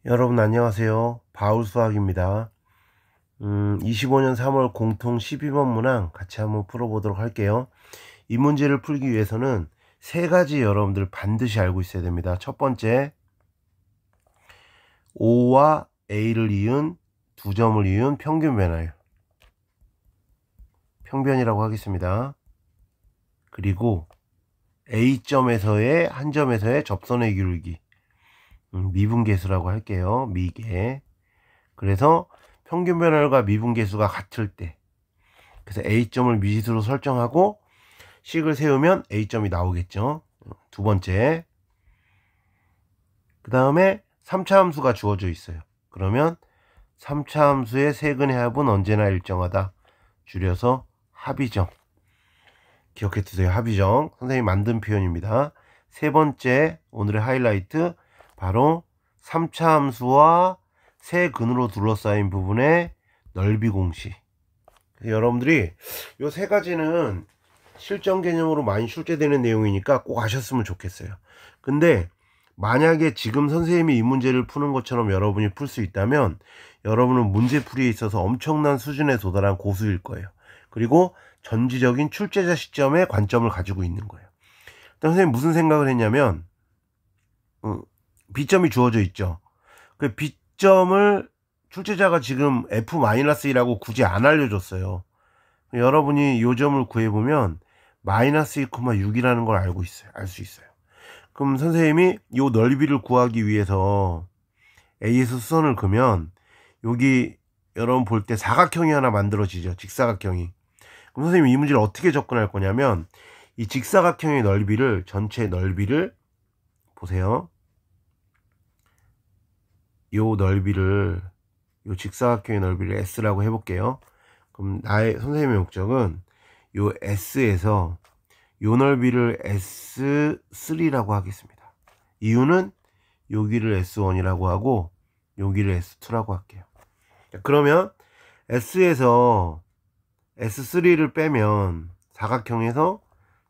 여러분 안녕하세요. 바울수학입니다. 25년 3월 공통 12번 문항 같이 한번 풀어보도록 할게요. 이 문제를 풀기 위해서는 세 가지 여러분들 반드시 알고 있어야 됩니다. 첫 번째, O와 A를 이은 두 점을 이은 평균 변화율, 평변이라고 하겠습니다. 그리고 A점에서의 한 점에서의 접선의 기울기, 미분계수라고 할게요. 미계. 그래서 평균 변화율과 미분계수가 같을 때, 그래서 A점을 미지수로 설정하고 식을 세우면 A점이 나오겠죠. 두 번째, 그 다음에 3차 함수가 주어져 있어요. 그러면 3차 함수의 세근의 합은 언제나 일정하다. 줄여서 합의정. 기억해 두세요. 합의정. 선생님이 만든 표현입니다. 세 번째, 오늘의 하이라이트, 바로 3차 함수와 세근으로 둘러싸인 부분의 넓이 공식. 여러분들이 요 세 가지는 실전 개념으로 많이 출제되는 내용이니까 꼭 아셨으면 좋겠어요. 근데 만약에 지금 선생님이 이 문제를 푸는 것처럼 여러분이 풀 수 있다면 여러분은 문제풀이에 있어서 엄청난 수준에 도달한 고수일 거예요. 그리고 전지적인 출제자 시점에 관점을 가지고 있는 거예요. 선생님 무슨 생각을 했냐면, B점이 주어져 있죠. 그 B점을 출제자가 지금 F-1이라고 굳이 안 알려줬어요. 여러분이 요 점을 구해보면 마이너스 2,6이라는 걸 알고 있어요. 알 수 있어요. 그럼 선생님이 요 넓이를 구하기 위해서 A에서 수선을 그으면 여기 여러분 볼 때 사각형이 하나 만들어지죠. 직사각형이. 그럼 선생님이 이 문제를 어떻게 접근할 거냐면, 이 직사각형의 넓이를, 전체 넓이를 보세요. 요 넓이를, 요 직사각형의 넓이를 S라고 해볼게요. 그럼 선생님의 목적은 요 S에서 요 넓이를 S3라고 하겠습니다. 이유는 여기를 S1이라고 하고 여기를 S2라고 할게요. 그러면 S에서 S3를 빼면 사각형에서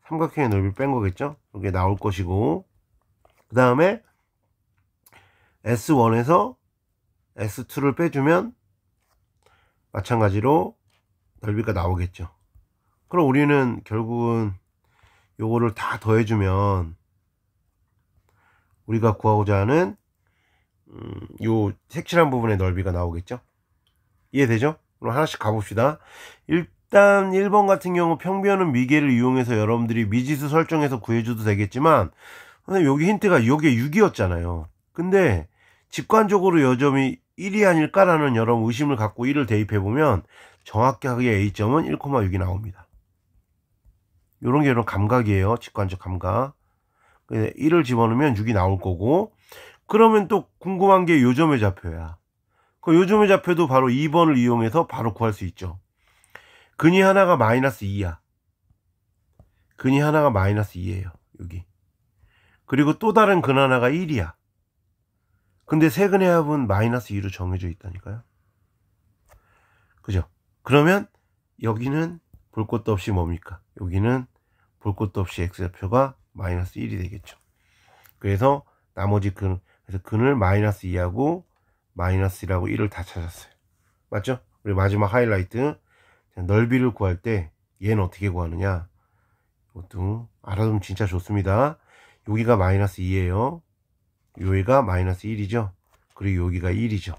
삼각형의 넓이를 뺀 거겠죠? 이게 나올 것이고, 그 다음에 S1에서 S2를 빼주면 마찬가지로 넓이가 나오겠죠. 그럼 우리는 결국은 요거를 다 더해주면 우리가 구하고자 하는 요 색칠한 부분의 넓이가 나오겠죠. 이해되죠? 그럼 하나씩 가봅시다. 일단 1번 같은 경우 평변은 미계를 이용해서 여러분들이 미지수 설정해서 구해줘도 되겠지만, 선생님 여기 힌트가 요게 6이었잖아요. 근데 직관적으로 여점이 1이 아닐까라는 여러분 의심을 갖고 1을 대입해보면 정확하게 A점은 1,6이 나옵니다. 요런 게 여러분 감각이에요. 직관적 감각. 1을 집어넣으면 6이 나올 거고, 그러면 또 궁금한 게 요점의 좌표야. 그 요점의 좌표도 바로 2번을 이용해서 바로 구할 수 있죠. 근이 하나가 마이너스 2야. 근이 하나가 마이너스 2예요. 여기. 그리고 또 다른 근 하나가 1이야. 근데 세근의 합은 마이너스 2로 정해져 있다니까요. 그죠? 그러면 여기는 볼 것도 없이 뭡니까? 여기는 볼 것도 없이 x좌표가 마이너스 1이 되겠죠. 그래서 나머지 그래서 근을 마이너스 2하고 마이너스 1하고 1을 다 찾았어요. 맞죠? 우리 마지막 하이라이트. 넓이를 구할 때 얘는 어떻게 구하느냐? 이것도 알아두면 진짜 좋습니다. 여기가 마이너스 2예요. 여기가 마이너스 1이죠. 그리고 여기가 1이죠.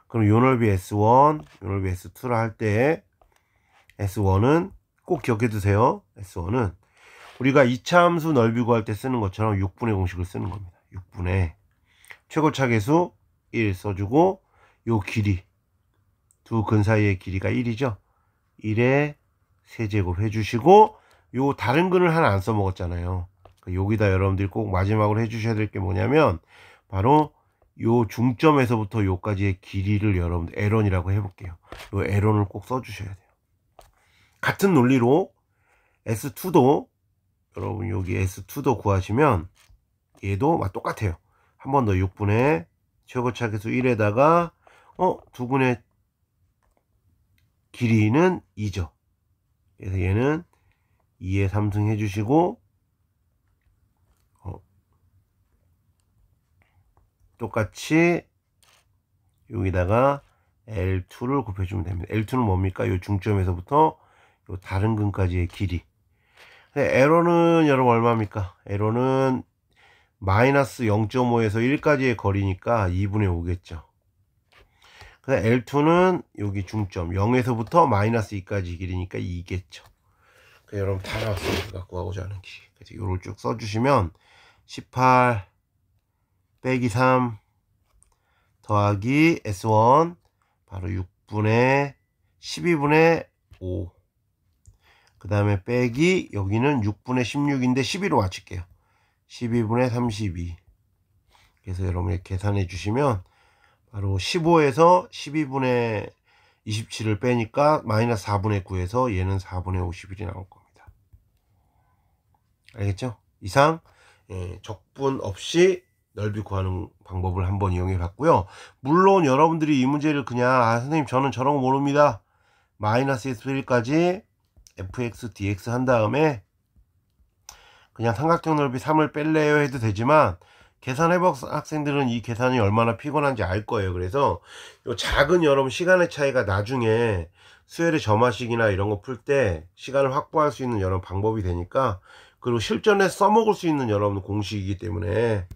그럼 요 넓이 S1, 요 넓이 S2라 할 때 S1은 꼭 기억해 두세요. S1은 우리가 2차 함수 넓이 구할 때 쓰는 것처럼 6분의 공식을 쓰는 겁니다. 6분의 최고차계수 1 써주고, 요 길이, 두 근 사이의 길이가 1이죠. 1의 세제곱 해주시고, 요 다른 근을 하나 안 써먹었잖아요. 여기다 여러분들이 꼭 마지막으로 해주셔야 될 게 뭐냐면, 바로 요 중점에서부터 요까지의 길이를 여러분들 L1이라고 해볼게요. 요 L1을 꼭 써주셔야 돼요. 같은 논리로 S2도 여러분 여기 S2도 구하시면 얘도 똑같아요. 한 번 더 6분의 최고차계수 1에다가 두 근의 길이는 2죠. 그래서 얘는 2에 3승 해주시고, 똑같이 여기다가 L2를 곱해주면 됩니다. L2는 뭡니까? 요 중점에서부터 요 다른 근까지의 길이. 에러는 여러분 얼마입니까? 에러는 마이너스 0.5에서 1까지의 거리니까 2분의 5겠죠. L2는 여기 중점 0에서부터 마이너스 2까지 길이니까 2겠죠. 여러분 다 나왔어요. 갖고 가고자 하는 길. 그래서 요걸 쭉 써주시면 18 빼기 3 더하기 S1 바로 6분의 12분의 5. 그 다음에 빼기 여기는 6분의 16인데 12로 맞출게요. 12분의 32. 그래서 여러분이 계산해 주시면 바로 15에서 12분의 27을 빼니까 마이너스 4분의 9에서 얘는 4분의 51이 나올 겁니다. 알겠죠? 이상 적분 없이 넓이 구하는 방법을 한번 이용해 봤고요. 물론 여러분들이 이 문제를 그냥 선생님 저는 저런 거 모릅니다. 마이너스에서 1까지 fx dx 한 다음에 그냥 삼각형 넓이 3을 뺄래요 해도 되지만 계산해본 학생들은 이 계산이 얼마나 피곤한지 알 거예요. 그래서 요 작은 여러분 시간의 차이가 나중에 수열의 점화식이나 이런 거 풀 때 시간을 확보할 수 있는 여러 방법이 되니까, 그리고 실전에 써먹을 수 있는 여러분 공식이기 때문에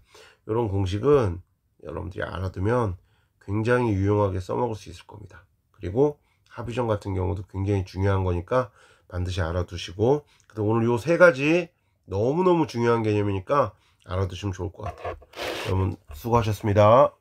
이런 공식은 여러분들이 알아두면 굉장히 유용하게 써먹을 수 있을 겁니다. 그리고 합의점 같은 경우도 굉장히 중요한 거니까 반드시 알아두시고, 그래서 오늘 요 세 가지 너무너무 중요한 개념이니까 알아두시면 좋을 것 같아요. 여러분 수고하셨습니다.